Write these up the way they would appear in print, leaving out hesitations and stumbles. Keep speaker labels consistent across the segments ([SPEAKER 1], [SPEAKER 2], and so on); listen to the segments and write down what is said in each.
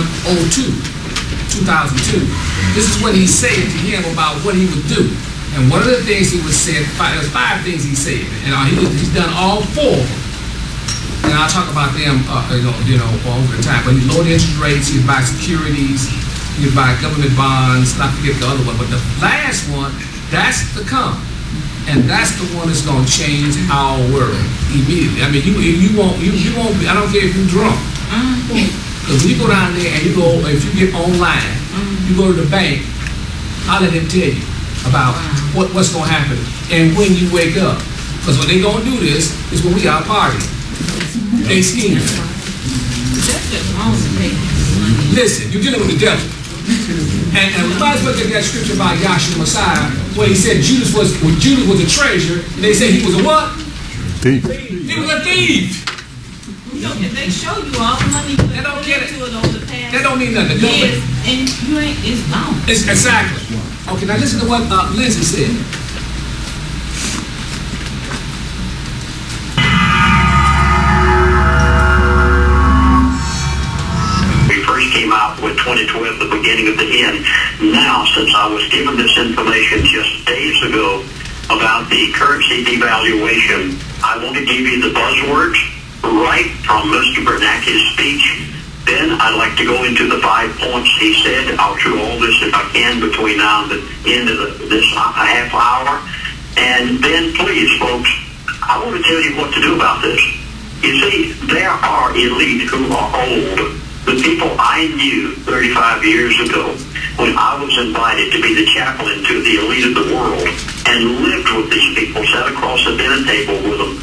[SPEAKER 1] 2002. This is what he said to him about what he would do. And one of the things he was saying, there's 5 things he said, and he's done all 4 of them. And I'll talk about them, over the time. But he lowered interest rates, he'd buy securities, he'd buy government bonds, not forget the other one. But the last one, that's the come. And that's the one that's going to change our world immediately. I mean, you won't be, I don't care if you're drunk. Because when you go down there and if you get online, you go to the bank, I'll let them tell you about what's going to happen and when you wake up. Because when they going to do this is when we are partying. They scheming. Listen, you're dealing with the devil. And we might as well get that scripture about Yahshua Messiah, where he said Judas was a treasure, and they said he was a what?
[SPEAKER 2] Thief.
[SPEAKER 1] He was a thief.
[SPEAKER 3] If they show you all the money you put into it over the past
[SPEAKER 1] that don't mean nothing.
[SPEAKER 3] years, and it's gone.
[SPEAKER 1] Exactly. Okay, now listen to what Lindsay said.
[SPEAKER 4] Came out with 2012, the beginning of the end. Now, since I was given this information just days ago about the currency devaluation, I want to give you the buzzwords right from Mr. Bernanke's speech. Then I'd like to go into the 5 points he said. I'll do all this if I can between now and the end of this half hour. And then, please, folks, I want to tell you what to do about this. You see, there are elite who are old. The people I knew 35 years ago when I was invited to be the chaplain to the elite of the world and lived with these people, sat across the dinner table with them,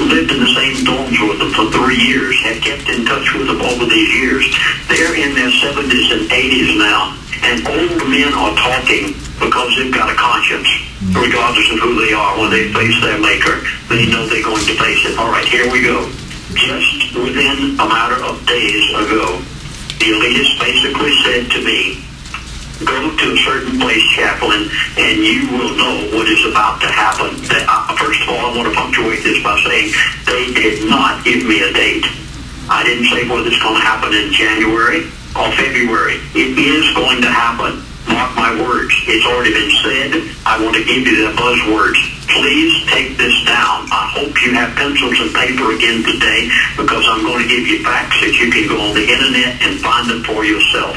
[SPEAKER 4] lived in the same dorms with them for 3 years, have kept in touch with them over these years. They're in their 70s and 80s now, and old men are talking because they've got a conscience, regardless of who they are. When they face their maker, they know they're going to face it. All right, here we go. Just within a matter of days ago, the elitist basically said to me, go to a certain place, chaplain, and you will know what is about to happen. First of all, I want to punctuate this by saying they did not give me a date. I didn't say whether it's going to happen in January or February. It is going to happen. Mark my words. It's already been said. I want to give you the buzzwords. Please take this down. I hope you have pencils and paper again today, because I'm going to give you facts that you can go on the internet and find them for yourself.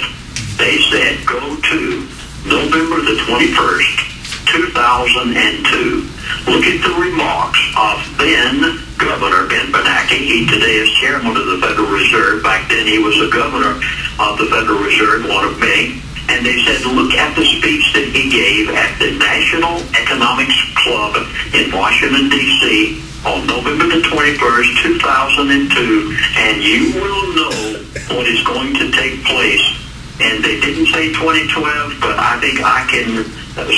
[SPEAKER 4] They said go to November the 21st, 2002. Look at the remarks of then Governor Ben Bernanke. He today is chairman of the Federal Reserve. Back then he was the governor of the Federal Reserve, one of many. And they said, look at the speech that he gave at the National Economics Club in Washington, D.C. on November the 21st, 2002, and you will know what is going to take place. And they didn't say 2012, but I think I can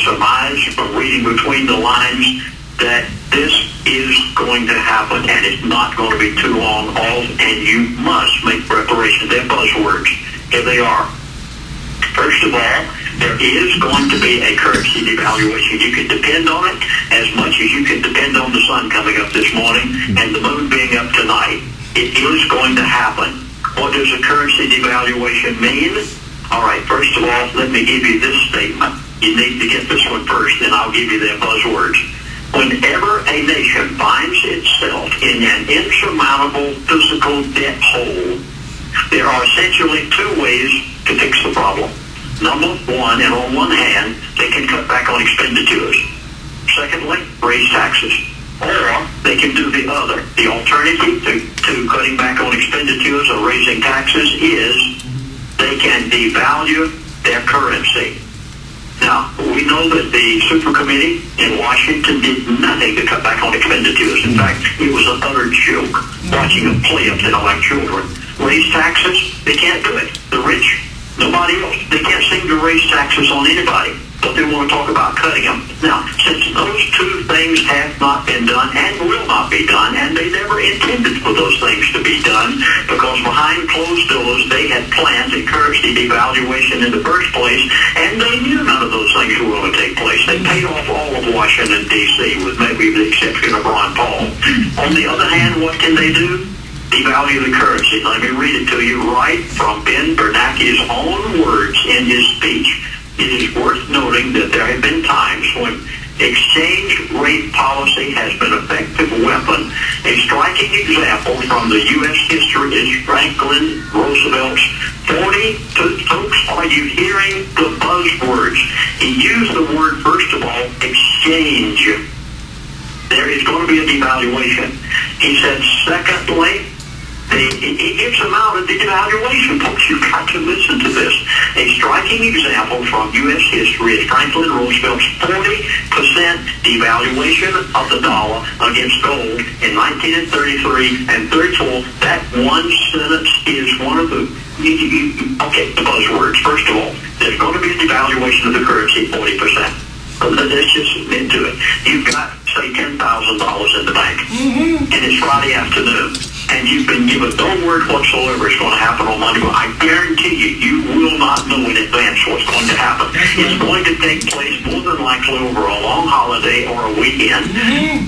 [SPEAKER 4] surmise from reading between the lines that this is going to happen, and it's not going to be too long off, and you must make preparation. They're buzzwords. Here they are. First of all, there is going to be a currency devaluation. You can depend on it as much as you can depend on the sun coming up this morning and the moon being up tonight. It is going to happen. What does a currency devaluation mean? All right, first of all, let me give you this statement. You need to get this one first, then I'll give you their buzzwords. Whenever a nation finds itself in an insurmountable physical debt hole, there are essentially 2 ways to fix the problem. Number one, and on one hand, they can cut back on expenditures. Secondly, raise taxes. Or they can do the other. The alternative to cutting back on expenditures or raising taxes is they can devalue their currency. Now, we know that the Super Committee in Washington did nothing to cut back on expenditures. In fact, it was an utter joke watching them play up there like children. Raise taxes? They can't do it. The rich, nobody else. They can't seem to raise taxes on anybody, but they want to talk about cutting them. Now, since those 2 things have not been done and will not be done, and they never intended for those things to be done, because behind closed doors they had planned a currency devaluation in the first place, and they knew none of those things were going to take place. They paid off all of Washington, D.C., with maybe the exception of Ron Paul. On the other hand, what can they do? devalue the currency. Let me read it to you right from Ben Bernanke's own words in his speech. It is worth noting that there have been times when exchange rate policy has been an effective weapon. A striking example from the U.S. history is Franklin Roosevelt's 40, folks, are you hearing the buzzwords? He used the word, first of all, exchange. There is going to be a devaluation. He said, secondly, he gives them out of the devaluation, folks. You've got to listen to this. A striking example from U.S. history is Franklin Roosevelt's 40% devaluation of the dollar against gold in 1933 and 34. That one sentence is one of the, the buzzwords. First of all, there's going to be a devaluation of the currency, 40%. Let's just admit to it. You've got, say, $10,000 in the bank, and it's Friday afternoon, and you've been given no word whatsoever is going to happen on Monday. I guarantee you, you will not know in advance what's going to happen. It's going to take place more than likely over a long holiday or a weekend,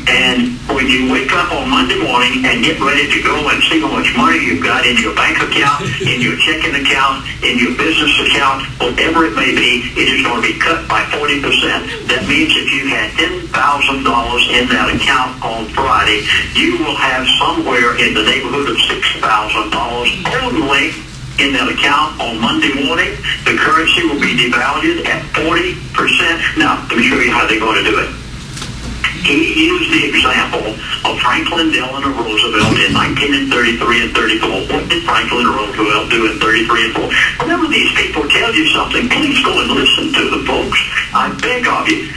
[SPEAKER 4] and when you wake up on Monday morning and get ready to go and see how much money you've got in your bank account, in your checking account, in your business account, whatever it may be, it is going to be cut by 40%. That means if you had $10,000 in that account on Friday, you will have somewhere in the neighborhood of $6,000 only in that account on Monday morning. The currency will be devalued at 40%. Now, let me show you how they're going to do it. He used the example of Franklin Delano Roosevelt in 1933 and 34. What did Franklin Roosevelt do in 33 and 4? Whenever these people tell you something, please go and listen to them, folks. I beg of you.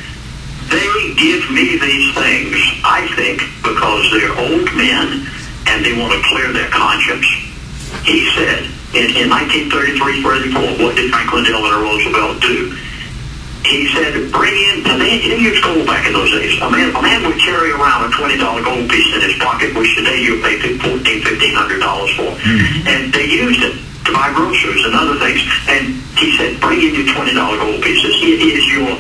[SPEAKER 4] They give me these things, I think, because they're old men and they want to clear their conscience. He said, in 1933-34, what did Franklin Delano Roosevelt do? He said, bring in, and they used gold back in those days. A man would carry around a $20 gold piece in his pocket, which today you pay $1,500 for. And they used it to buy groceries and other things. And he said, bring in your $20 gold pieces. It is your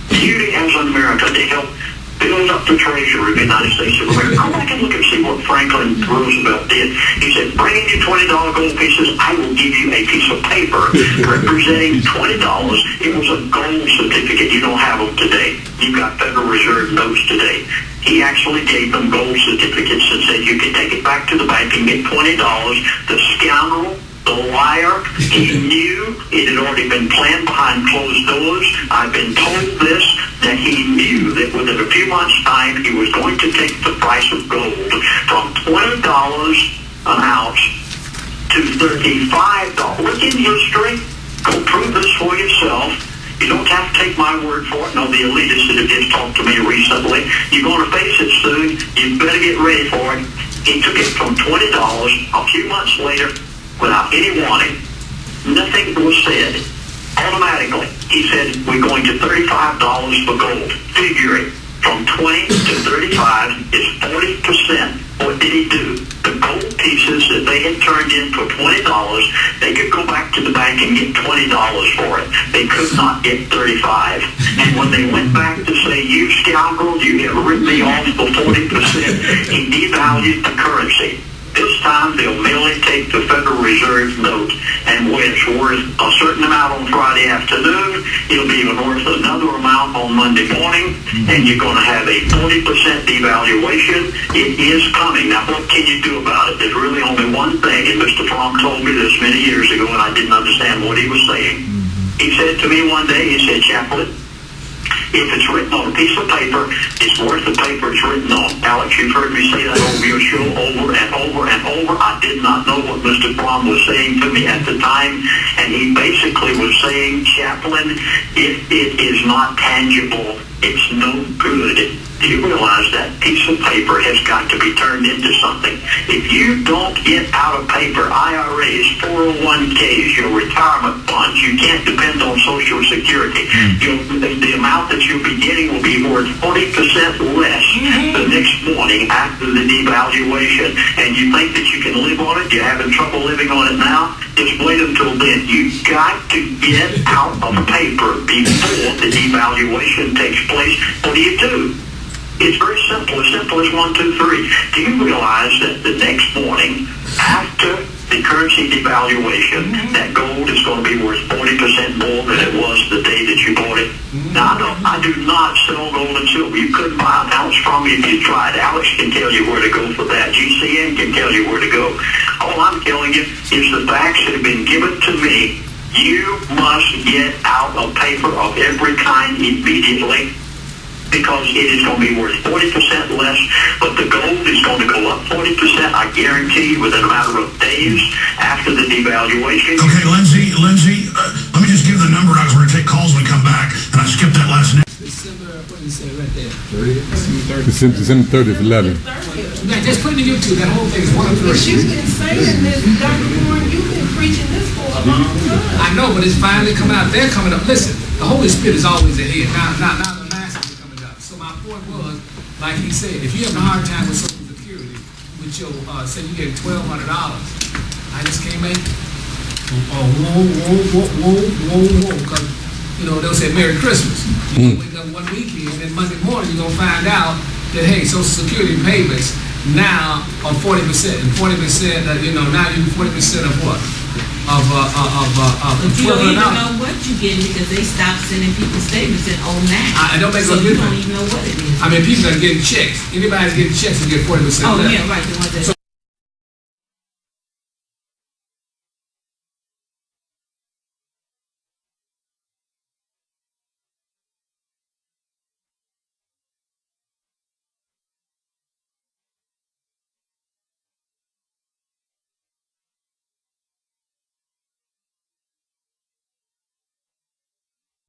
[SPEAKER 4] duty as an American to help build up the treasury of the United States of America. Go back and look and see what Franklin Roosevelt did. He said, bring in your $20 gold pieces. I will give you a piece of paper representing $20. It was a gold certificate. You don't have them today. You've got Federal Reserve notes today. He actually gave them gold certificates and said, you can take it back to the bank and get $20. The scoundrel, the liar, he knew it had already been planned behind closed doors. I've been told this, that he knew that within a few months' time he was going to take the price of gold from $20 an ounce to $35. Look in history. Go prove this for yourself. You don't have to take my word for it. No, the elitists that have just talked to me recently. You're going to face it soon. You better get ready for it. He took it from $20 a few months later without any warning. Nothing was said. Automatically, he said, we're going to $35 for gold. Figuring from 20 to 35 is 40%. What did he do? The gold pieces that they had turned in for $20, they could go back to the bank and get $20 for it. They could not get 35. And when they went back to say, you scoundrel, you have ripped me off for 40%, he devalued the currency. This time they'll merely take the Federal Reserve note, and when it's worth a certain amount on Friday afternoon, it'll be worth another amount on Monday morning, and you're going to have a 40% devaluation. It is coming. Now, what can you do about it? There's really only one thing, and Mr. Fromm told me this many years ago, and I didn't understand what he was saying. He said to me one day, he said, Chaplain, if it's written on a piece of paper, it's worth the paper it's written on. Alex, you've heard me say that over your show over and over and over. I did not know what Mr. Fromm was saying to me at the time, and he basically was saying, Chaplain, if it is not tangible, it's no good. Do you realize that piece of paper has got to be turned into something? If you don't get out of paper, IRAs, 401ks, your retirement funds, you can't depend on Social Security. The amount that you'll be getting will be worth 40% less the next morning after the devaluation. And you think that you can live on it? You're having trouble living on it now? Just wait until then. You've got to get out of paper before the devaluation takes place. What do? It's very simple as 1, 2, 3. Do you realize that the next morning, after the currency devaluation, that gold is going to be worth 40% more than it was the day that you bought it? Now, I do not sell gold and silver. You couldn't buy an ounce from me if you tried. Alex can tell you where to go for that. GCN can tell you where to go. All I'm telling you is the facts that have been given to me. You must get out a paper of every kind immediately, because it is going to be worth 40% less, but the gold is going to go up 40%, I guarantee you, within a matter of days after the devaluation.
[SPEAKER 2] Okay, Lindsay, let me just give the number out because we're going to take calls when we come back, and I skipped that last name.
[SPEAKER 1] December, what did you say right there?
[SPEAKER 5] December 30th, 11.
[SPEAKER 1] Yeah, just put it in YouTube. That whole thing is 1 of 3.
[SPEAKER 3] But you've been saying this, Dr. Warren, you've been preaching this for a long time.
[SPEAKER 1] I know, but it's finally coming out. They're coming up. Listen, the Holy Spirit is always ahead. Now the masses are coming up. So my point was, like he said, if you have a hard time with Social Security, with your, say you get $1,200, I just can't make it. Whoa, because, you know, they'll say Merry Christmas. You wake up one weekend, and Monday morning you're going to find out that, hey, Social Security payments now are 40%. And 40%, you know, now you do 40% of what? Of
[SPEAKER 3] But you don't even
[SPEAKER 1] $1,200.
[SPEAKER 3] know what you're getting because they stopped sending people statements in 09.
[SPEAKER 1] I don't make
[SPEAKER 3] so
[SPEAKER 1] no
[SPEAKER 3] you
[SPEAKER 1] difference.
[SPEAKER 3] don't even know what it is.
[SPEAKER 1] I mean, people are getting checks. Anybody's getting checks and get 40%
[SPEAKER 3] Oh,
[SPEAKER 1] less.
[SPEAKER 3] yeah, right. The ones that